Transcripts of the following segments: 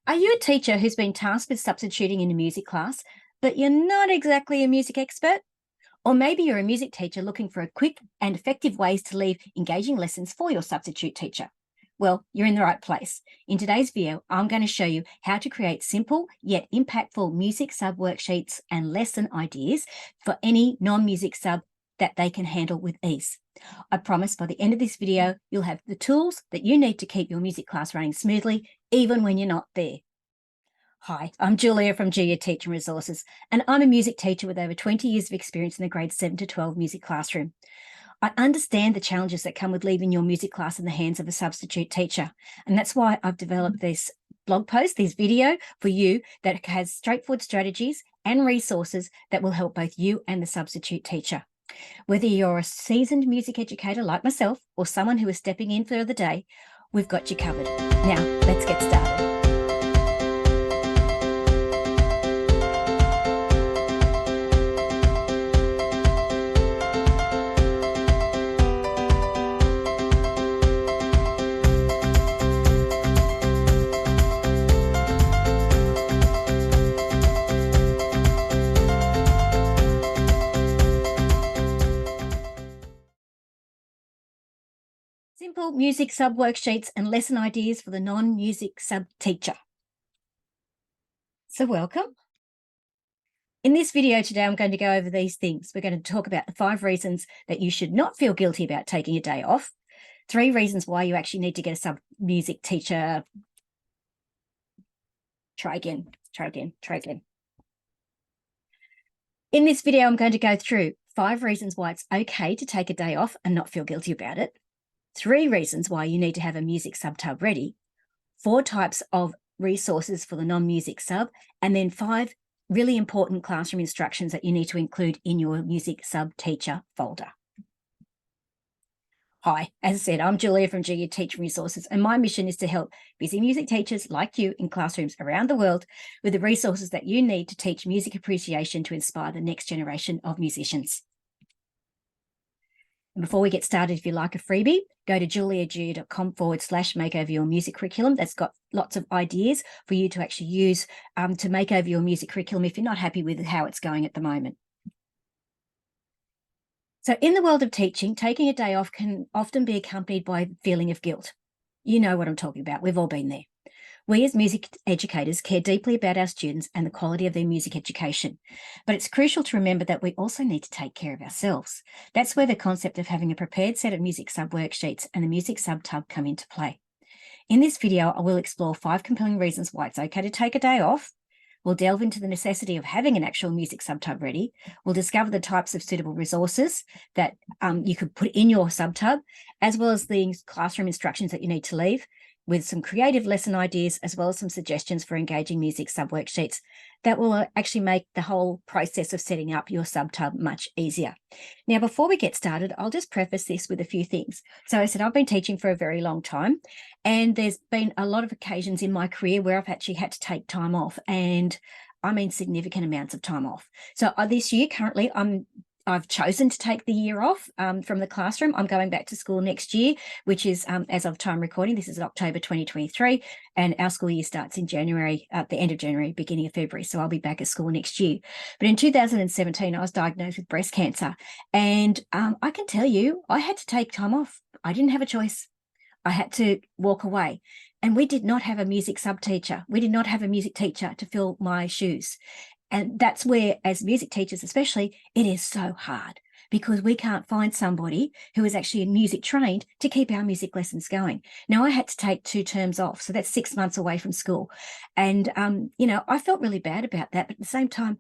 Are you a teacher who's been tasked with substituting in a music class, but you're not exactly a music expert? Or maybe you're a music teacher looking for quick and effective ways to leave engaging lessons for your substitute teacher. Well, you're in the right place. In today's video, I'm going to show you how to create simple yet impactful music sub worksheets and lesson ideas for any non-music sub that they can handle with ease. I promise by the end of this video, you'll have the tools that you need to keep your music class running smoothly, even when you're not there. Hi, I'm Julia from Julia Teaching Resources, and I'm a music teacher with over 20 years of experience in the grades 7 to 12 music classroom. I understand the challenges that come with leaving your music class in the hands of a substitute teacher, and that's why I've developed this blog post, this video for you that has straightforward strategies and resources that will help both you and the substitute teacher. Whether you're a seasoned music educator like myself or someone who is stepping in for the day, we've got you covered. Now, let's get started. Simple music sub worksheets and lesson ideas for the non-music sub teacher. So welcome. In this video today, I'm going to go over these things. We're going to talk about the 5 reasons that you should not feel guilty about taking a day off, 3 reasons why you actually need to get a sub music teacher. Try again. In this video, I'm going to go through 5 reasons why it's okay to take a day off and not feel guilty about it, 3 reasons why you need to have a music sub tub ready, 4 types of resources for the non-music sub, and then 5 really important classroom instructions that you need to include in your music sub teacher folder. Hi, as I said, I'm Julia from Julia Teaching Resources, and my mission is to help busy music teachers like you in classrooms around the world with the resources that you need to teach music appreciation to inspire the next generation of musicians. And before we get started, if you like a freebie, go to juliaju.com/makeover your music curriculum. That's got lots of ideas for you to actually use to make over your music curriculum if you're not happy with how it's going at the moment. So in the world of teaching, taking a day off can often be accompanied by a feeling of guilt. You know what I'm talking about. We've all been there. We as music educators care deeply about our students and the quality of their music education, but it's crucial to remember that we also need to take care of ourselves. That's where the concept of having a prepared set of music sub worksheets and the music sub tub come into play. In this video, I will explore 5 compelling reasons why it's okay to take a day off. We'll delve into the necessity of having an actual music sub tub ready. We'll discover the types of suitable resources that you could put in your sub tub, as well as the classroom instructions that you need to leave, with some creative lesson ideas, as well as some suggestions for engaging music sub worksheets that will actually make the whole process of setting up your sub tub much easier. Now, before we get started, I'll just preface this with a few things. So I said, I've been teaching for a very long time, and there's been a lot of occasions in my career where I've actually had to take time off, and I mean significant amounts of time off. So this year, currently, I've chosen to take the year off from the classroom. I'm going back to school next year, which is, as of time recording, this is October 2023, and our school year starts in January, at the end of January, beginning of February. So I'll be back at school next year. But in 2017, I was diagnosed with breast cancer, and I can tell you, I had to take time off. I didn't have a choice. I had to walk away. And we did not have a music sub teacher. We did not have a music teacher to fill my shoes. And that's where, as music teachers especially, it is so hard because we can't find somebody who is actually music trained to keep our music lessons going. Now, I had to take 2 terms off, so that's 6 months away from school. And, I felt really bad about that, but at the same time,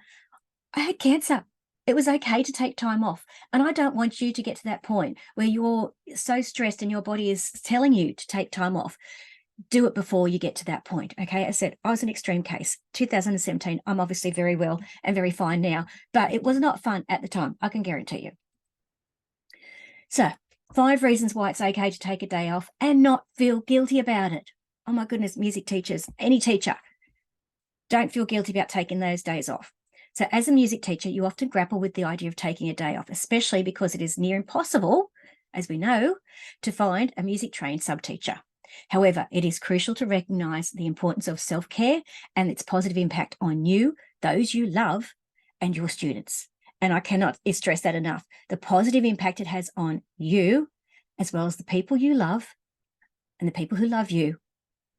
I had cancer. It was okay to take time off. And I don't want you to get to that point where you're so stressed and your body is telling you to take time off. Do it before you get to that point. Okay. I said, I was an extreme case. 2017, I'm obviously very well and very fine now, but it was not fun at the time. I can guarantee you. So 5 reasons why it's okay to take a day off and not feel guilty about it. Oh my goodness, music teachers, any teacher, don't feel guilty about taking those days off. So as a music teacher, you often grapple with the idea of taking a day off, especially because it is near impossible, as we know, to find a music trained sub teacher. However, it is crucial to recognise the importance of self-care and its positive impact on you, those you love, and your students. And I cannot stress that enough. The positive impact it has on you, as well as the people you love and the people who love you,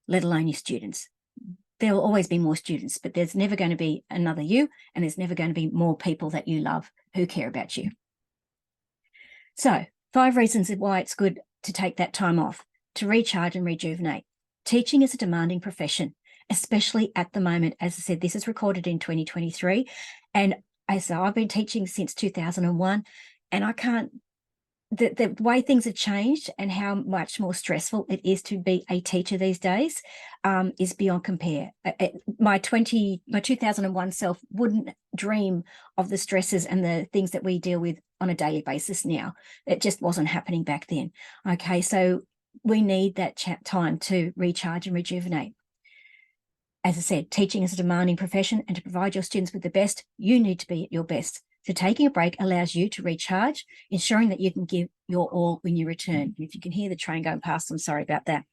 let alone your students. There will always be more students, but there's never going to be another you, and there's never going to be more people that you love who care about you. So 5 reasons why it's good to take that time off, to recharge and rejuvenate. Teaching is a demanding profession, especially at the moment. As I said, this is recorded in 2023. And so I've been teaching since 2001, and I can't, the way things have changed and how much more stressful it is to be a teacher these days is beyond compare. My 2001 self wouldn't dream of the stresses and the things that we deal with on a daily basis now. It just wasn't happening back then. Okay, so we need that time to recharge and rejuvenate. As I said, teaching is a demanding profession, and to provide your students with the best, you need to be at your best. So taking a break allows you to recharge, ensuring that you can give your all when you return. If you can hear the train going past, I'm sorry about that.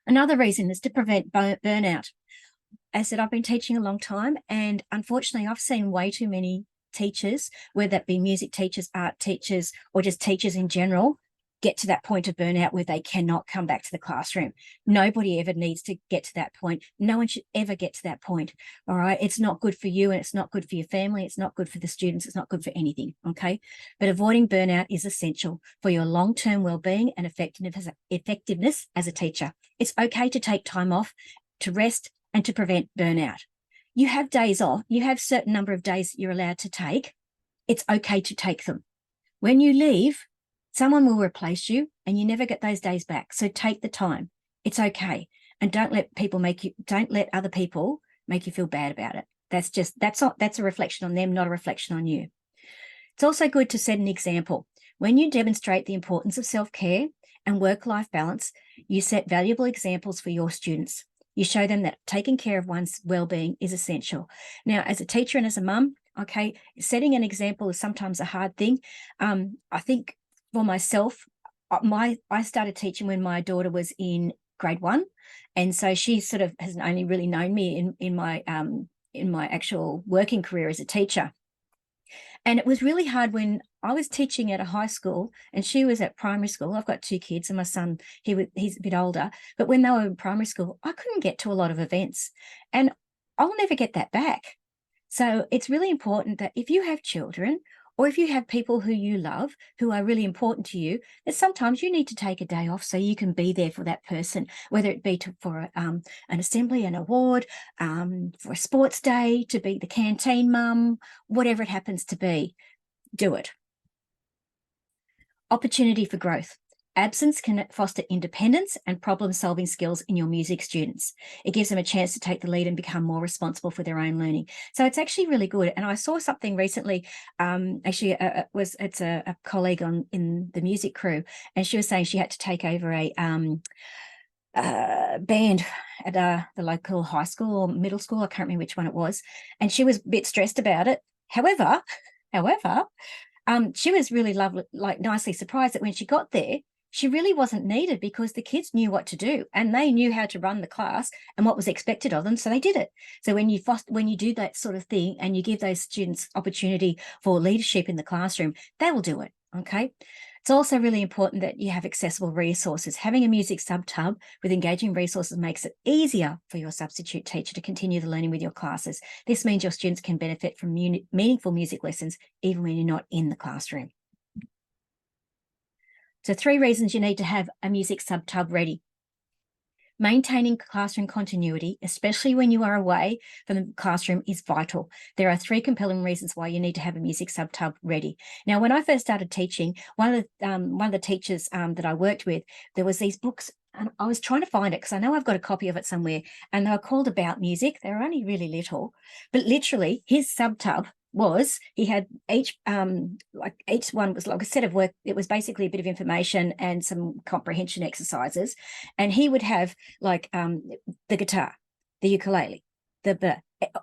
Another reason is to prevent burnout. As I said, I've been teaching a long time, and unfortunately, I've seen way too many teachers, whether that be music teachers, art teachers, or just teachers in general, get to that point of burnout where they cannot come back to the classroom. Nobody ever needs to get to that point. No one should ever get to that point. All right. It's not good for you, and it's not good for your family. It's not good for the students. It's not good for anything. Okay. But avoiding burnout is essential for your long-term well-being and effectiveness as a teacher. It's okay to take time off, to rest, and to prevent burnout. You have days off. You have a certain number of days you're allowed to take. It's okay to take them. When you leave, someone will replace you, and you never get those days back. So take the time. It's okay. And don't let other people make you feel bad about it. That's a reflection on them, not a reflection on you. It's also good to set an example. When you demonstrate the importance of self-care and work-life balance, you set valuable examples for your students. You show them that taking care of one's well-being is essential. Now, as a teacher and as a mum, okay, setting an example is sometimes a hard thing. I think for myself, I started teaching when my daughter was in grade 1, and so she sort of has only really known me in my actual working career as a teacher. And it was really hard when I was teaching at a high school and she was at primary school. I've got 2 kids, and my son, he's a bit older. But when they were in primary school, I couldn't get to a lot of events, and I'll never get that back. So it's really important that if you have children, or if you have people who you love, who are really important to you, that sometimes you need to take a day off so you can be there for that person, whether it be for an assembly, an award, for a sports day, to be the canteen mum, whatever it happens to be, do it. Opportunity for growth. Absence can foster independence and problem-solving skills in your music students. It gives them a chance to take the lead and become more responsible for their own learning. So it's actually really good. And I saw something recently, it's a colleague in the music crew, and she was saying she had to take over a band at the local high school or middle school. I can't remember which one it was. And she was a bit stressed about it. However, she was really lovely, nicely surprised that when she got there, she really wasn't needed, because the kids knew what to do and they knew how to run the class and what was expected of them, so they did it. So when you do that sort of thing and you give those students opportunity for leadership in the classroom, they will do it, okay? It's also really important that you have accessible resources. Having a music sub-tub with engaging resources makes it easier for your substitute teacher to continue the learning with your classes. This means your students can benefit from meaningful music lessons even when you're not in the classroom. So 3 reasons you need to have a music sub-tub ready. Maintaining classroom continuity, especially when you are away from the classroom, is vital. There are 3 compelling reasons why you need to have a music sub-tub ready. Now, when I first started teaching, one of the teachers that I worked with, there was these books, and I was trying to find it because I know I've got a copy of it somewhere, and they were called About Music. They were only really little, but literally his sub-tub was, he had each one was like a set of work. It was basically a bit of information and some comprehension exercises, and he would have like the guitar, the ukulele,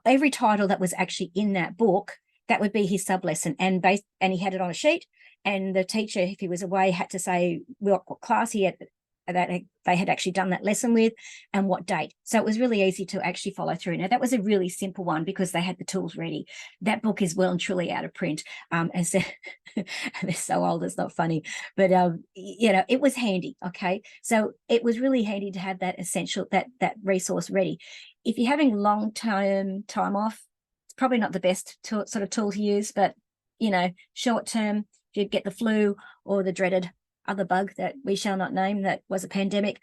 every title that was actually in that book, that would be his sub lesson, and he had it on a sheet, and the teacher, if he was away, had to say what class he had that they had actually done that lesson with and what date. So it was really easy to actually follow through. Now, that was a really simple one because they had the tools ready. That book is well and truly out of print. As they're so old, it's not funny. But, it was handy, okay? So it was really handy to have that essential, that resource ready. If you're having long-term time off, it's probably not the best sort of tool to use, but, short-term, if you get the flu or the dreaded other bug that we shall not name that was a pandemic,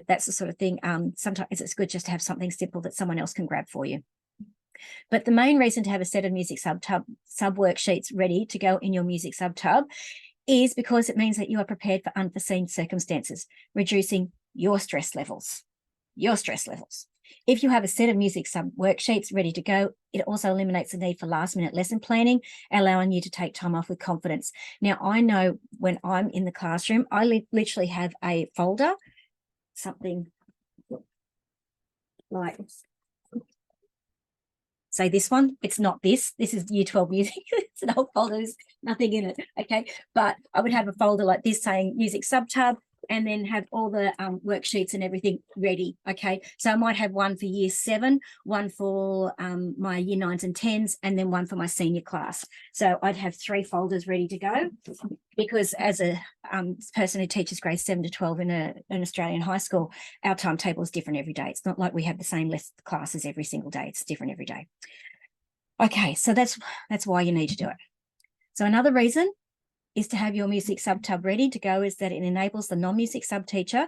that's the sort of thing. Sometimes it's good just to have something simple that someone else can grab for you. But the main reason to have a set of music sub worksheets ready to go in your music subtub is because it means that you are prepared for unforeseen circumstances, reducing your stress levels. If you have a set of music sub worksheets ready to go, it also eliminates the need for last-minute lesson planning, allowing you to take time off with confidence. Now, I know when I'm in the classroom, I literally have a folder, something like, say this one. It's not this. This is Year 12 music. It's an old folder. There's nothing in it, okay? But I would have a folder like this saying music subtub, and then have all the worksheets and everything ready, okay? So I might have one for Year 7, one for my Year 9s and 10s, and then one for my senior class. So I'd have 3 folders ready to go, because as a person who teaches grades 7 to 12 in an Australian high school, our timetable is different every day. It's not like we have the same classes every single day. It's different every day. Okay, so that's why you need to do it. So another reason is to have your music subtub ready to go is that it enables the non-music subteacher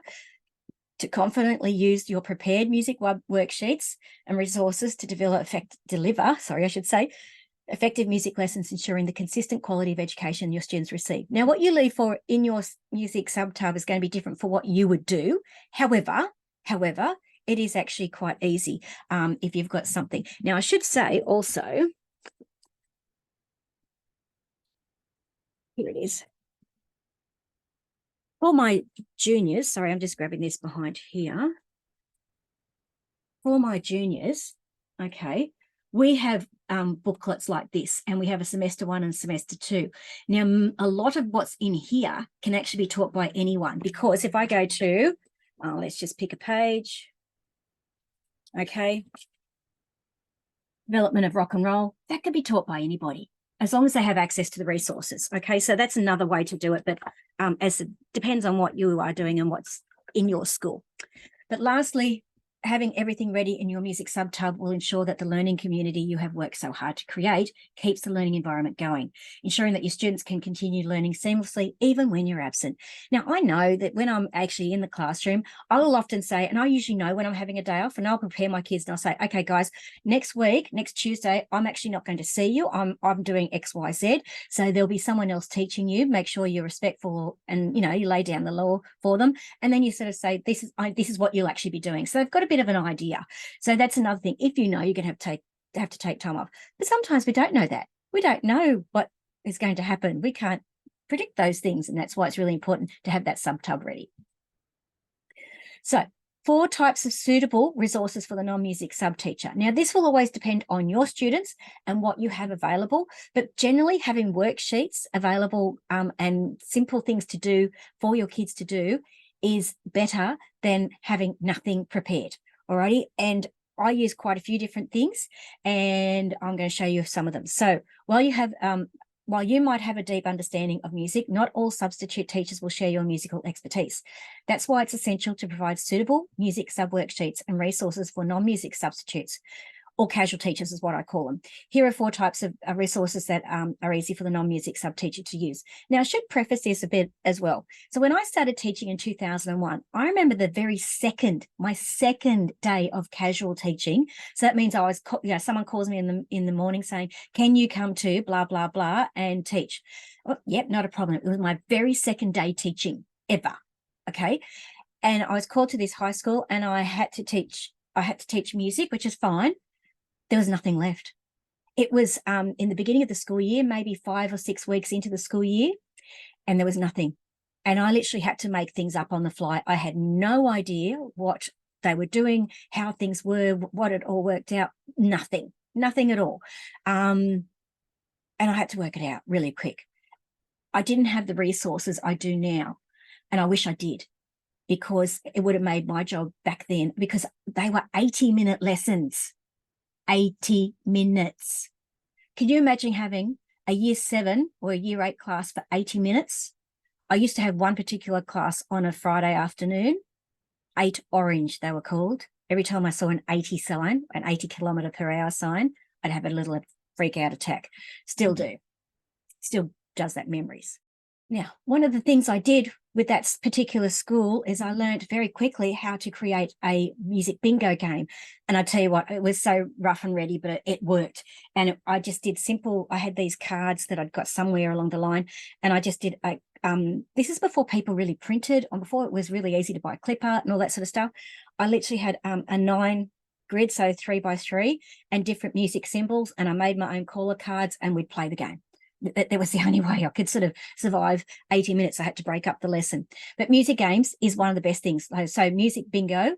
to confidently use your prepared music worksheets and resources to deliver effective music lessons, ensuring the consistent quality of education your students receive. Now, what you leave for in your music subtub is going to be different for what you would do. However, it is actually quite easy if you've got something. Now, I should say also, here it is. For my juniors, sorry, I'm just grabbing this behind here. For my juniors, okay, we have booklets like this, and we have a semester 1 and semester 2. Now, a lot of what's in here can actually be taught by anyone, because if I go to, let's just pick a page, okay, development of rock and roll, that can be taught by anybody, as long as they have access to the resources, okay? So that's another way to do it, but as it depends on what you are doing and what's in your school. But lastly, having everything ready in your music subtub will ensure that the learning community you have worked so hard to create keeps the learning environment going, ensuring that your students can continue learning seamlessly even when you're absent. Now, I know that when I'm actually in the classroom, I will often say, and I usually know when I'm having a day off, and I'll prepare my kids and I'll say, okay, guys, next week, next Tuesday, I'm actually not going to see you. I'm doing X, Y, Z. So there'll be someone else teaching you. Make sure you're respectful and, you lay down the law for them. And then you sort of say, this is what you'll actually be doing. So they've got a bit of an idea. So that's another thing. If you're going to have to take time off, but sometimes we don't know that. We don't know what is going to happen. We can't predict those things, and that's why it's really important to have that subtub ready. So 4 types of suitable resources for the non-music subteacher. Now, this will always depend on your students and what you have available, but generally having worksheets available and simple things to do for your kids to do is better than having nothing prepared. Alrighty, and I use quite a few different things, and I'm going to show you some of them. So while you might have a deep understanding of music, not all substitute teachers will share your musical expertise. That's why it's essential to provide suitable music sub-worksheets and resources for non-music substitutes, or casual teachers is what I call them. Here are 4 types of resources that are easy for the non-music sub-teacher to use. Now, I should preface this a bit as well. So when I started teaching in 2001, I remember my second day of casual teaching. So that means someone calls me in the morning saying, can you come to blah, blah, blah and teach? Oh, yep, not a problem. It was my very second day teaching ever, okay? And I was called to this high school, and I had to teach music, which is fine. There was nothing left. It was in the beginning of the school year, maybe 5 or 6 weeks into the school year, and there was nothing. And I literally had to make things up on the fly. I had no idea what they were doing, how things were, what it all worked out. Nothing at all. And I had to work it out really quick. I didn't have the resources I do now, and I wish I did. because it would have made my job back then, because they were 80-minute lessons. 80 minutes. Can you imagine having a year 7 or a year 8 class for 80 minutes? I used to have one particular class on a Friday afternoon, 8 Orange, they were called. Every time I saw an 80 sign, an 80 kilometre per hour sign, I'd have a little freak out attack. Still do. Still does that memories. Now, one of the things I did with that particular school is I learned very quickly how to create a music bingo game. And I tell you what, it was so rough and ready, but it worked. And I just did simple, I had these cards that I'd got somewhere along the line, and I just did a, this is before people really printed, or before it was really easy to buy clip art and all that sort of stuff. I literally had a 9 grid, so 3 by 3, and different music symbols, and I made my own caller cards, and we'd play the game. That was the only way I could sort of survive 80 minutes. I had to break up the lesson. But music games is one of the best things. So music bingo,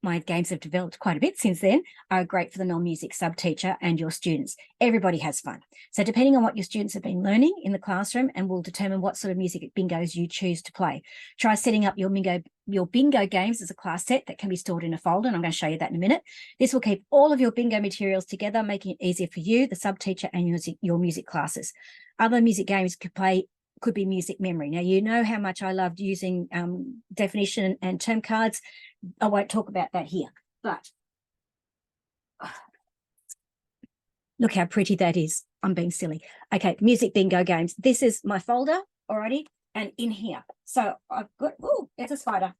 my games have developed quite a bit since then, are great for the non-music sub-teacher and your students. Everybody has fun. So depending on what your students have been learning in the classroom, and will determine what sort of music bingos you choose to play. Try setting up your bingo games as a class set that can be stored in a folder, and I'm going to show you that in a minute. This will keep all of your bingo materials together, making it easier for you, the sub-teacher, and your music classes. Other music games could be music memory. Now, you know how much I loved using definition and term cards. I won't talk about that here, but look how pretty that is. I'm being silly. Okay, music bingo games. This is my folder already, and in here. So I've got, oh, there's a spider.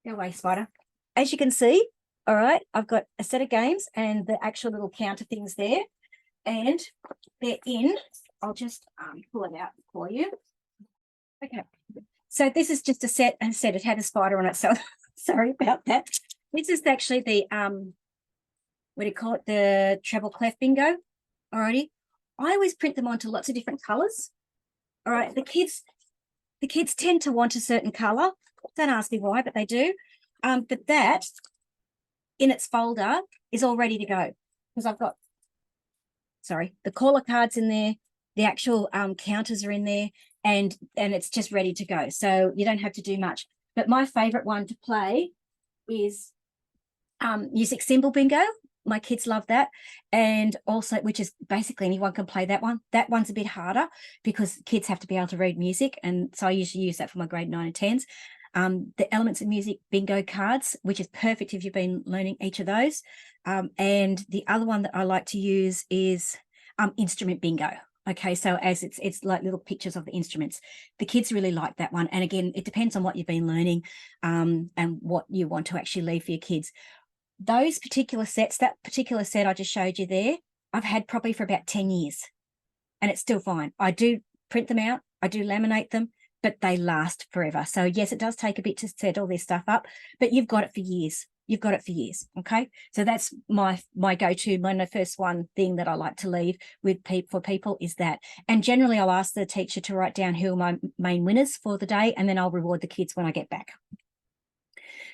Go away, spider. As you can see, all right, I've got a set of games and the actual little counter things there, and they're in. I'll just pull it out for you. Okay, so this is just a set, and said it had a spider on it, so sorry about that. This is actually the what do you call it, the treble clef bingo. Alrighty, I always print them onto lots of different colors. All right, the kids tend to want a certain color. Don't ask me why, but they do. But that in its folder is all ready to go, because I've got, sorry, the caller cards in there, the actual counters are in there, and it's just ready to go. So you don't have to do much. But my favorite one to play is music symbol bingo. My kids love that. And also, which is basically anyone can play that one. That one's a bit harder because kids have to be able to read music. And so I usually use that for my grade 9 and 10s. The elements of music bingo cards, which is perfect if you've been learning each of those. And the other one that I like to use is instrument bingo. Okay, so as it's like little pictures of the instruments. The kids really like that one. And again, it depends on what you've been learning and what you want to actually leave for your kids. Those particular sets, that particular set I just showed you there, I've had probably for about 10 years, and it's still fine. I do print them out, I do laminate them, but they last forever. So yes, it does take a bit to set all this stuff up, but you've got it for years. You've got it for years. Okay, so that's my go-to. My first one thing that I like to leave with for people is that. And generally, I'll ask the teacher to write down who are my main winners for the day, and then I'll reward the kids when I get back.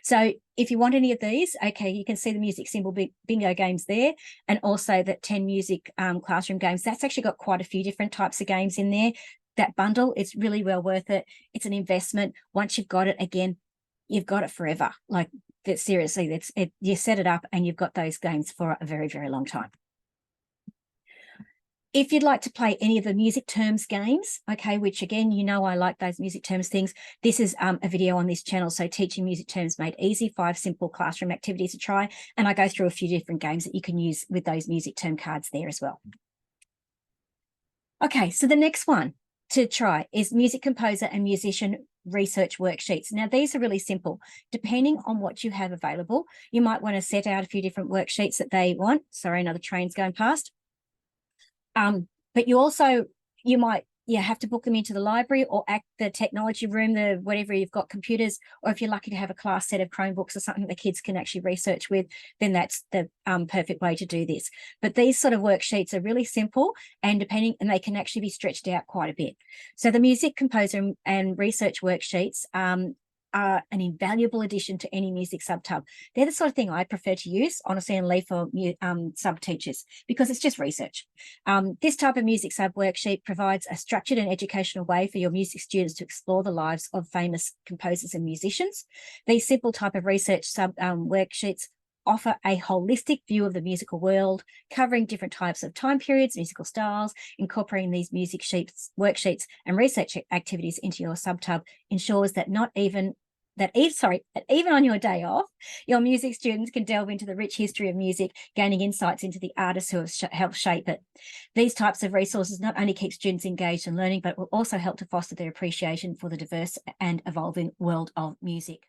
So if you want any of these, okay, you can see the music symbol bingo games there, and also that 10 music classroom games. That's actually got quite a few different types of games in there. That bundle, it's really well worth it. It's an investment. Once you've got it, again, you've got it forever. Like, that, seriously, you set it up and you've got those games for a very, very long time. If you'd like to play any of the music terms games, okay, which again, you know I like those music terms things, this is a video on this channel, so Teaching Music Terms Made Easy, 5 simple classroom activities to try, and I go through a few different games that you can use with those music term cards there as well. Okay, so the next one to try is Music Composer and Musician Research Worksheets. Now, these are really simple. Depending on what you have available, you might want to set out a few different worksheets that they want. Sorry, another train's going past. But you might have to book them into the library or the technology room, whatever you've got, computers, or if you're lucky to have a class set of Chromebooks or something the kids can actually research with, then that's the perfect way to do this. But these sort of worksheets are really simple, and they can actually be stretched out quite a bit. So the Music Composer and Research Worksheets, are an invaluable addition to any music subtub. They're the sort of thing I prefer to use, honestly, and leave for sub teachers because it's just research. This type of music sub worksheet provides a structured and educational way for your music students to explore the lives of famous composers and musicians. These simple type of research sub worksheets offer a holistic view of the musical world, covering different types of time periods, musical styles. Incorporating these music sheets, worksheets, and research activities into your subtub ensures that even on your day off, your music students can delve into the rich history of music, gaining insights into the artists who have helped shape it. These types of resources not only keep students engaged and learning, but will also help to foster their appreciation for the diverse and evolving world of music.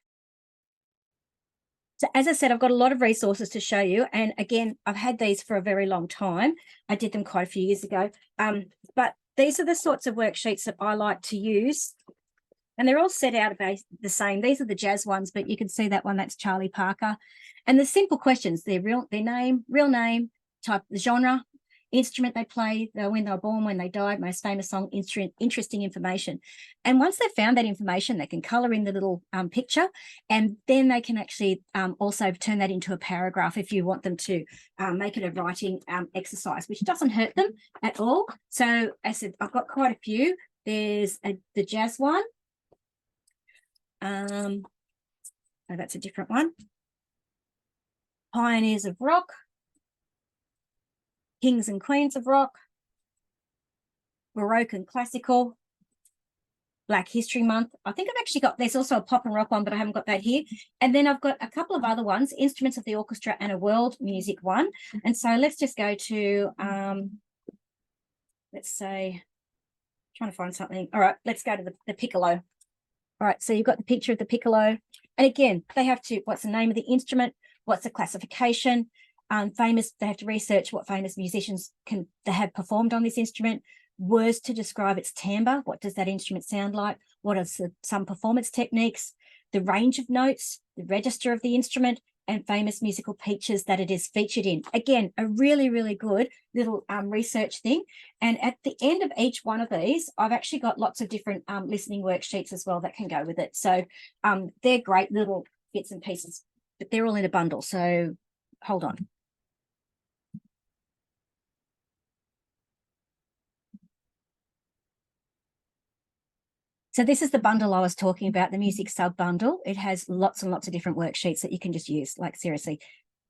So as I said, I've got a lot of resources to show you. And again, I've had these for a very long time. I did them quite a few years ago. But these are the sorts of worksheets that I like to use. And they're all set out about the same. These are the jazz ones, but you can see that one, that's Charlie Parker. And the simple questions, their name, real name, type, the genre, instrument they play, when they were born, when they died, most famous song, interesting information. And once they've found that information, they can color in the little picture, and then they can actually also turn that into a paragraph if you want them to make it a writing exercise, which doesn't hurt them at all. So I said, I've got quite a few. There's the jazz one. Oh, that's a different one. Pioneers of Rock. Kings and Queens of Rock, Baroque and Classical, Black History Month. I think I've actually got, there's also a pop and rock one, but I haven't got that here. And then I've got a couple of other ones, Instruments of the Orchestra and a World Music one. And so let's just go to, let's say, trying to find something. All right, let's go to the piccolo. All right, so you've got the picture of the piccolo. And again, they have to, what's the name of the instrument? What's the classification? They have to research what famous musicians they have performed on this instrument, words to describe its timbre. What does that instrument sound like? What are some performance techniques, the range of notes, the register of the instrument, and famous musical pictures that it is featured in. Again, a really, really good little research thing. And at the end of each one of these, I've actually got lots of different listening worksheets as well that can go with it. So they're great little bits and pieces, but they're all in a bundle. So hold on. So this is the bundle I was talking about, the music sub bundle. It has lots and lots of different worksheets that you can just use, like seriously,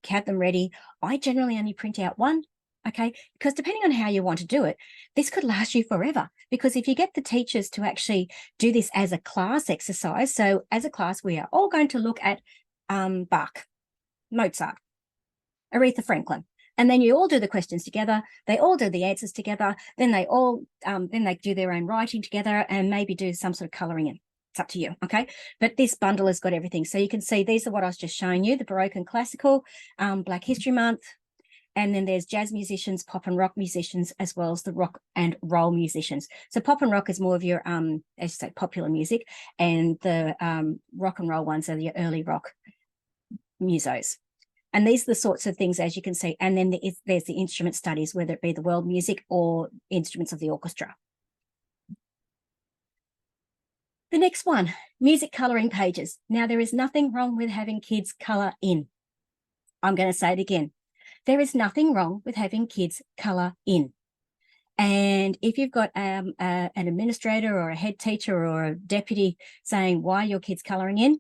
have them ready. I generally only print out one, okay? Because depending on how you want to do it, this could last you forever. Because if you get the teachers to actually do this as a class exercise, so as a class, we are all going to look at Bach, Mozart, Aretha Franklin. And then you all do the questions together. They all do the answers together. Then they all, then they do their own writing together and maybe do some sort of colouring in. It's up to you, okay? But this bundle has got everything. So you can see these are what I was just showing you, the Baroque and Classical, Black History Month, and then there's jazz musicians, pop and rock musicians, as well as the rock and roll musicians. So pop and rock is more of your, as you say, popular music, and the rock and roll ones are the early rock musos. And these are the sorts of things, as you can see. And then there's the instrument studies, whether it be the world music or instruments of the orchestra. The next one, music colouring pages. Now, there is nothing wrong with having kids colour in. I'm going to say it again. There is nothing wrong with having kids colour in. And if you've got an administrator or a head teacher or a deputy saying, why are your kids colouring in?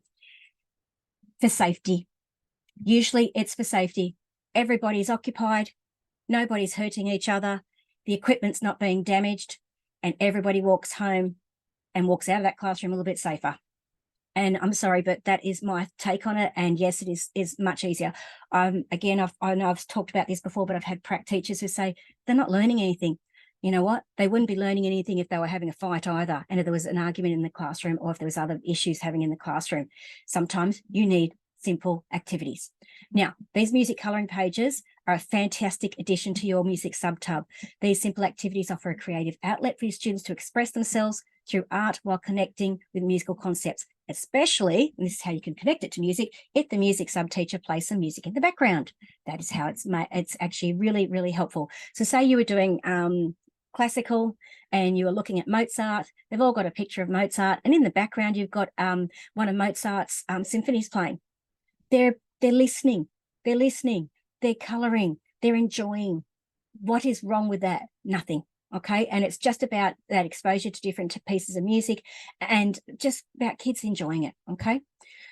For safety. Usually it's for safety. Everybody's occupied, nobody's hurting each other, the equipment's not being damaged, and everybody walks home and walks out of that classroom a little bit safer. And I'm sorry, but that is my take on it. And yes, it is much easier. Again, I know I've talked about this before, but I've had prac teachers who say they're not learning anything. You know what? They wouldn't be learning anything if they were having a fight either, and if there was an argument in the classroom, or if there was other issues having in the classroom. Sometimes you need simple activities. Now, these music colouring pages are a fantastic addition to your music subtub. These simple activities offer a creative outlet for your students to express themselves through art while connecting with musical concepts, especially, and this is how you can connect it to music, if the music sub teacher plays some music in the background. That is how it's actually really, really helpful. So say you were doing classical and you are looking at Mozart, they've all got a picture of Mozart, and in the background you've got one of Mozart's symphonies playing. They're listening, they're colouring, they're enjoying. What is wrong with that? Nothing. Okay. And it's just about that exposure to different pieces of music and just about kids enjoying it. Okay.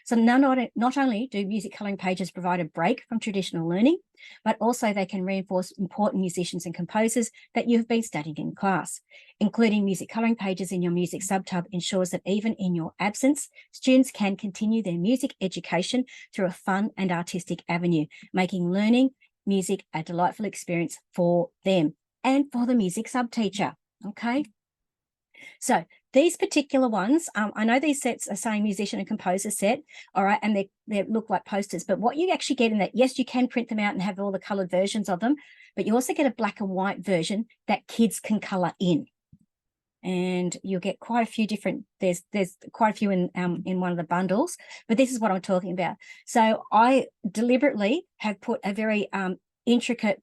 So not only do music colouring pages provide a break from traditional learning, but also they can reinforce important musicians and composers that you have been studying in class. Including music colouring pages in your music subtab ensures that even in your absence, students can continue their music education through a fun and artistic avenue, making learning music a delightful experience for them and for the music sub teacher. Okay. So these particular ones, I know these sets are saying musician and composer set, all right, and they look like posters, but what you actually get in that, yes, you can print them out and have all the coloured versions of them, but you also get a black and white version that kids can colour in. And you'll get quite a few different, there's quite a few in one of the bundles, but this is what I'm talking about. So I deliberately have put a very intricate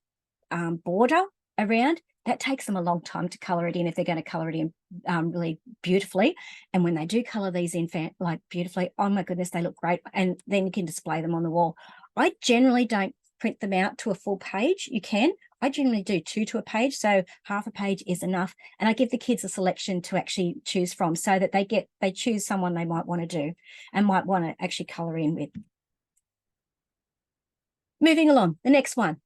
border around. That takes them a long time to colour it in if they're going to colour it in really beautifully. And when they do colour these in like beautifully, oh my goodness, they look great. And then you can display them on the wall. I generally don't print them out to a full page. You can. I generally do 2 to a page, so half a page is enough. And I give the kids a selection to actually choose from so that they choose someone they might want to do and might want to actually colour in with. Moving along, the next one,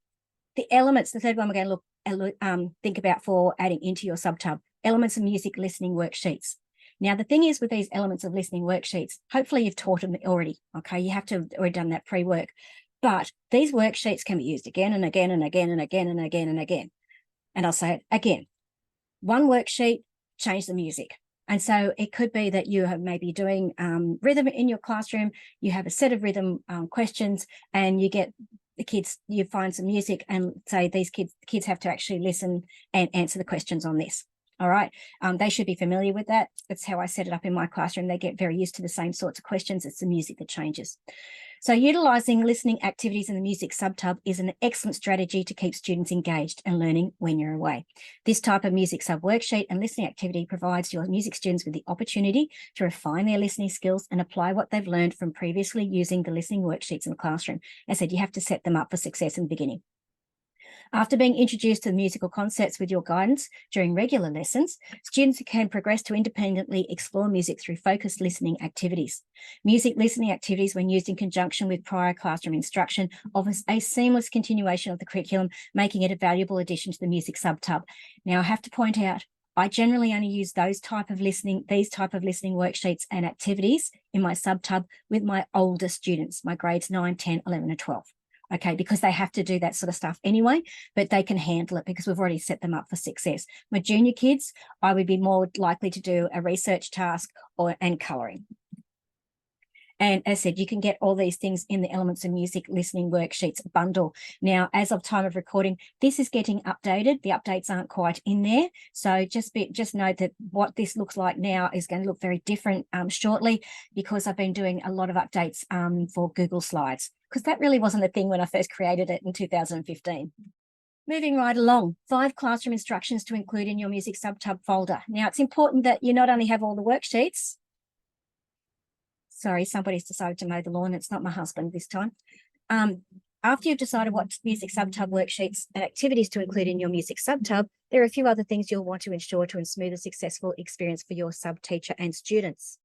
the elements, the third one we're going to think about for adding into your subtab, elements of music listening worksheets. Now, the thing is with these elements of listening worksheets, hopefully you've taught them already, okay? You have to have already done that pre-work. But these worksheets can be used again and again and again and again and again and again. And I'll say it again. One worksheet, change the music. And so it could be that you are maybe doing rhythm in your classroom, you have a set of rhythm questions, and you get the kids, you find some music and say these kids have to actually listen and answer the questions on this. All right. They should be familiar with that. That's how I set it up in my classroom. They get very used to the same sorts of questions. It's the music that changes. So utilising listening activities in the music subtab is an excellent strategy to keep students engaged and learning when you're away. This type of music sub worksheet and listening activity provides your music students with the opportunity to refine their listening skills and apply what they've learned from previously using the listening worksheets in the classroom. As I said, you have to set them up for success in the beginning. After being introduced to the musical concepts with your guidance during regular lessons, students can progress to independently explore music through focused listening activities. Music listening activities, when used in conjunction with prior classroom instruction, offers a seamless continuation of the curriculum, making it a valuable addition to the music subtab. Now, I have to point out, I generally only use these type of listening worksheets and activities in my subtab with my older students, my grades 9, 10, 11, and 12. Okay, because they have to do that sort of stuff anyway, but they can handle it because we've already set them up for success. My junior kids, I would be more likely to do a research task and colouring. And as I said, you can get all these things in the Elements of Music Listening Worksheets bundle. Now, as of time of recording, this is getting updated. The updates aren't quite in there. So just note that what this looks like now is going to look very different shortly, because I've been doing a lot of updates for Google Slides, because that really wasn't a thing when I first created it in 2015. Moving right along, 5 classroom instructions to include in your music subtab folder. Now, it's important that you not only have all the worksheets. Sorry, somebody's decided to mow the lawn. It's not my husband this time. After you've decided what music subtab worksheets and activities to include in your music subtab, there are a few other things you'll want to ensure to smooth a successful experience for your sub teacher and students.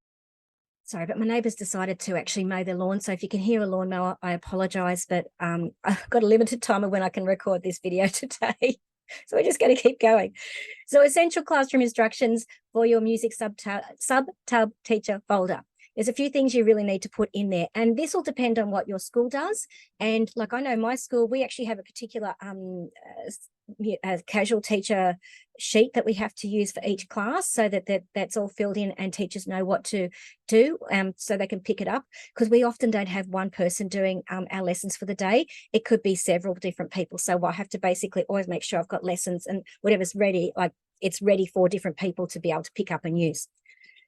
Sorry, but my neighbours decided to actually mow their lawn. So if you can hear a lawnmower, I apologise, but I've got a limited time of when I can record this video today. So we're just going to keep going. So essential classroom instructions for your music subtab teacher folder. There's a few things you really need to put in there, and this will depend on what your school does. And like I know my school, we actually have a particular casual teacher sheet that we have to use for each class, so that's all filled in and teachers know what to do, so they can pick it up, because we often don't have one person doing our lessons for the day. It could be several different people. So I have to basically always make sure I've got lessons and whatever's ready, like it's ready for different people to be able to pick up and use.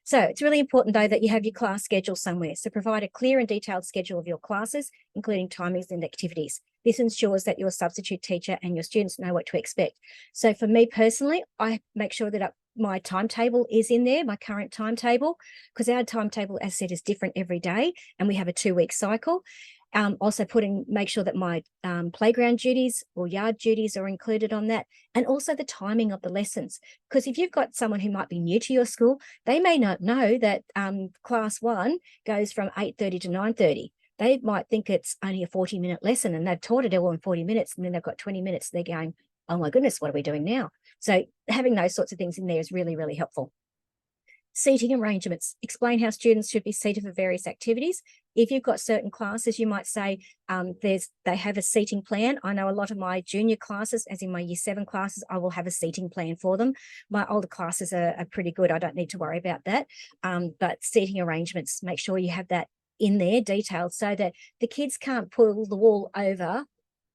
So it's really important, though, that you have your class schedule somewhere. So provide a clear and detailed schedule of your classes, including timings and activities. This ensures that your substitute teacher and your students know what to expect. So for me personally, I make sure that my timetable is in there, my current timetable, because our timetable, as said, is different every day, and we have a 2-week cycle. Also make sure that my playground duties or yard duties are included on that, and also the timing of the lessons. Because if you've got someone who might be new to your school, they may not know that class 1 goes from 8:30 to 9:30. They might think it's only a 40-minute lesson, and they've taught it all in 40 minutes, and then they've got 20 minutes. They're going, oh my goodness, what are we doing now? So having those sorts of things in there is really, really helpful. Seating arrangements. Explain how students should be seated for various activities. If you've got certain classes, you might say they have a seating plan. I know a lot of my junior classes, as in my year 7 classes, I will have a seating plan for them. My older classes are pretty good. I don't need to worry about that. But seating arrangements, make sure you have that in there detailed so that the kids can't pull the wall over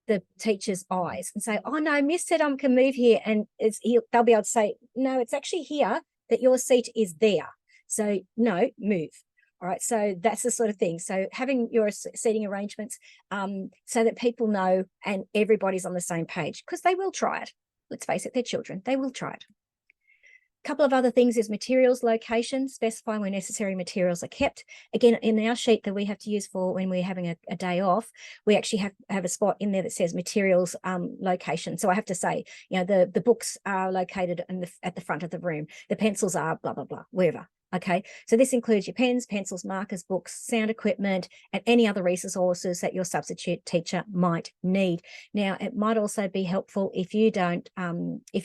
the teacher's eyes and say, oh no, Miss said I can move here, and they'll be able to say, no, it's actually here, that your seat is there. So no, move. All right, so that's the sort of thing. So having your seating arrangements so that people know and everybody's on the same page, because they will try it. Let's face it, they're children. They will try it. A couple of other things is materials location. Specify where necessary materials are kept. Again, in our sheet that we have to use for when we're having a day off, we actually have a spot in there that says materials location. So I have to say, the books are located at the front of the room. The pencils are blah, blah, blah, wherever. Okay, so this includes your pens, pencils, markers, books, sound equipment, and any other resources that your substitute teacher might need. Now, it might also be helpful if you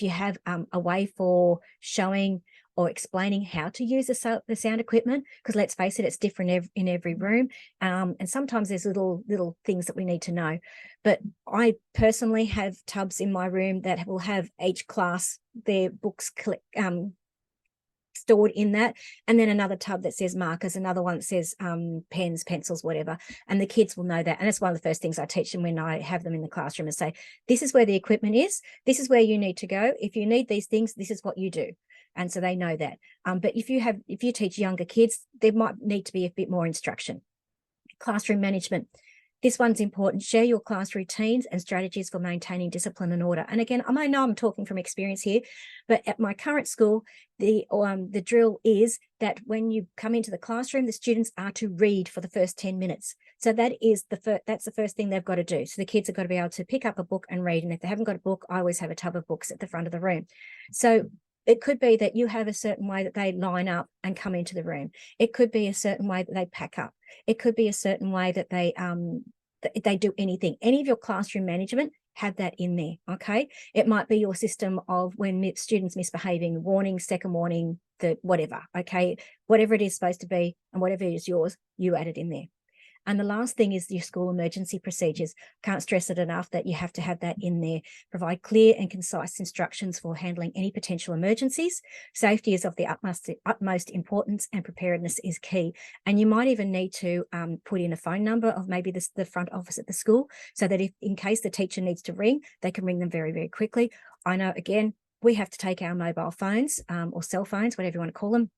have a way for showing or explaining how to use the sound equipment, because let's face it, it's different in every room. And sometimes there's little things that we need to know. But I personally have tubs in my room that will have each class, their books stored in that, and then another tub that says markers, another one that says pens, pencils, whatever, and the kids will know that. And it's one of the first things I teach them when I have them in the classroom, and say, this is where the equipment is, this is where you need to go. If you need these things, this is what you do. And so they know that. But if you teach younger kids, there might need to be a bit more instruction. Classroom management. This one's important. Share your class routines and strategies for maintaining discipline and order. And again, I know I'm talking from experience here, but at my current school, the drill is that when you come into the classroom, the students are to read for the first 10 minutes. So that's the first thing they've got to do. So the kids have got to be able to pick up a book and read. And if they haven't got a book, I always have a tub of books at the front of the room. So it could be that you have a certain way that they line up and come into the room. It could be a certain way that they pack up. It could be a certain way that they do anything. Any of your classroom management, have that in there, okay? It might be your system of when students misbehaving, warning, second warning, whatever, okay? Whatever it is supposed to be and whatever is yours, you add it in there. And the last thing is your school emergency procedures. Can't stress it enough that you have to have that in there. Provide clear and concise instructions for handling any potential emergencies. Safety is of the utmost importance, and preparedness is key. And you might even need to put in a phone number of maybe the front office at the school, so that if in case the teacher needs to ring, they can ring them very, very quickly. I know, again, we have to take our mobile phones or cell phones, whatever you want to call them,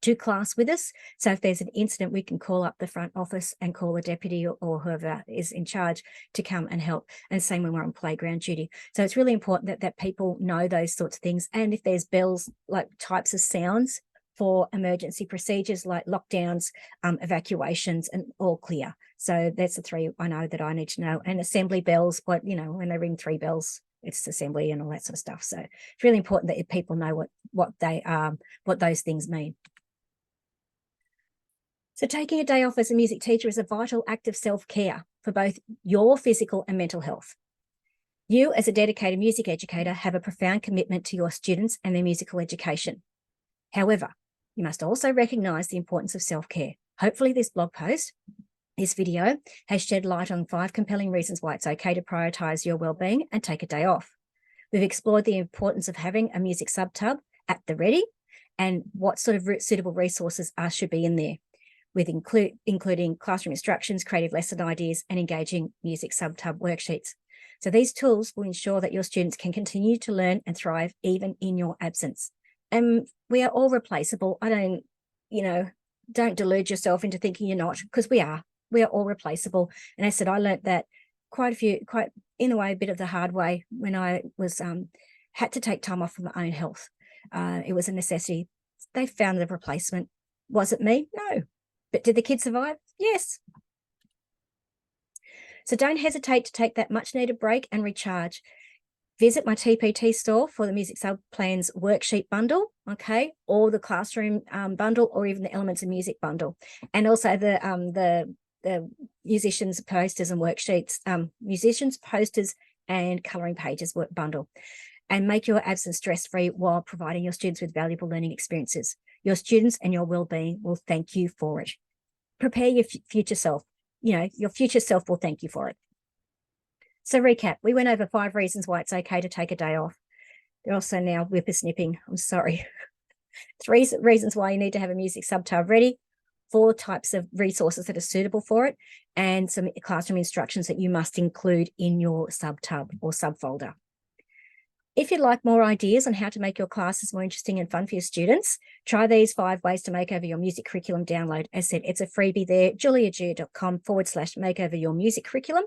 to class with us. So if there's an incident, we can call up the front office and call the deputy or whoever is in charge to come and help. And same when we're on playground duty. So it's really important that people know those sorts of things. And if there's bells, like types of sounds for emergency procedures like lockdowns, evacuations, and all clear. So that's the 3 I know that I need to know. And assembly bells, when they ring 3 bells, it's assembly and all that sort of stuff. So it's really important that people know what those things mean. So taking a day off as a music teacher is a vital act of self-care for both your physical and mental health. You, as a dedicated music educator, have a profound commitment to your students and their musical education. However, you must also recognise the importance of self-care. Hopefully this blog post, this video, has shed light on 5 compelling reasons why it's okay to prioritise your well-being and take a day off. We've explored the importance of having a music sub-tub at the ready and what sort of suitable resources should be in there, with including classroom instructions, creative lesson ideas, and engaging music sub-tub worksheets. So these tools will ensure that your students can continue to learn and thrive even in your absence. And we are all replaceable. don't delude yourself into thinking you're not, because we are all replaceable. And I said, I learned that quite in a way, a bit of the hard way when I was had to take time off for my own health. It was a necessity. They found the replacement. Was it me? No. But did the kids survive? Yes. So don't hesitate to take that much needed break and recharge. Visit my TPT store for the Music Subplans worksheet bundle, okay, or the classroom bundle, or even the Elements of Music bundle, and also the musicians posters and worksheets, musicians posters and colouring pages work bundle, and make your absence stress-free while providing your students with valuable learning experiences. Your students and your well-being will thank you for it. Prepare your future self. Your future self will thank you for it. So recap, we went over 5 reasons why it's okay to take a day off. They're also now whippersnipping. I'm sorry. 3 reasons why you need to have a music subtab ready, 4 types of resources that are suitable for it, and some classroom instructions that you must include in your subtab or subfolder. If you'd like more ideas on how to make your classes more interesting and fun for your students, try these 5 ways to make over your music curriculum download. As I said, it's a freebie there, juliagia.com/make over your music curriculum.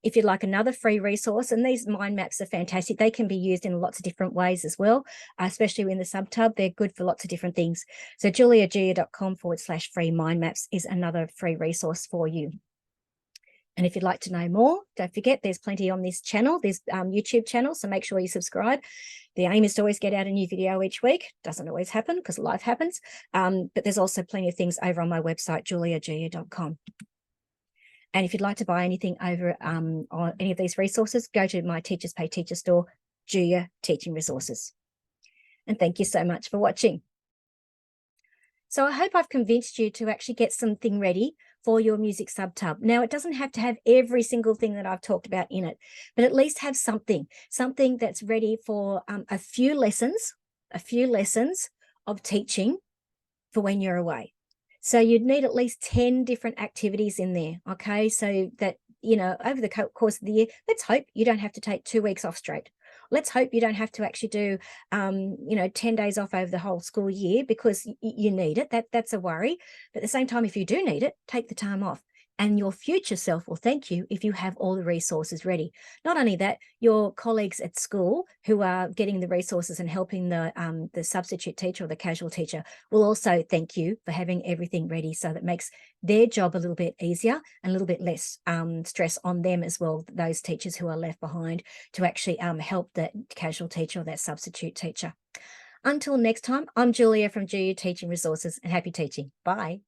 If you'd like another free resource, and these mind maps are fantastic, they can be used in lots of different ways as well, especially in the subtab. They're good for lots of different things. So juliagia.com/free mind maps is another free resource for you. And if you'd like to know more, don't forget there's plenty on this channel, this YouTube channel, so make sure you subscribe. The aim is to always get out a new video each week. Doesn't always happen because life happens, but there's also plenty of things over on my website, juliagia.com. And if you'd like to buy anything over on any of these resources, go to my Teachers Pay Teacher store, Julia Teaching Resources. And thank you so much for watching. So I hope I've convinced you to actually get something ready for your music subtab. Now, it doesn't have to have every single thing that I've talked about in it, but at least have something that's ready for a few lessons of teaching for when you're away. So you'd need at least 10 different activities in there, okay? So that, over the course of the year, let's hope you don't have to take 2 weeks off straight. Let's hope you don't have to actually do, 10 days off over the whole school year because you need it. That's a worry. But at the same time, if you do need it, take the time off. And your future self will thank you if you have all the resources ready. Not only that, your colleagues at school who are getting the resources and helping the substitute teacher or the casual teacher will also thank you for having everything ready, so that makes their job a little bit easier and a little bit less stress on them as well, those teachers who are left behind, to actually help that casual teacher or that substitute teacher. Until next time, I'm Julia from Julia Teaching Resources, and happy teaching. Bye.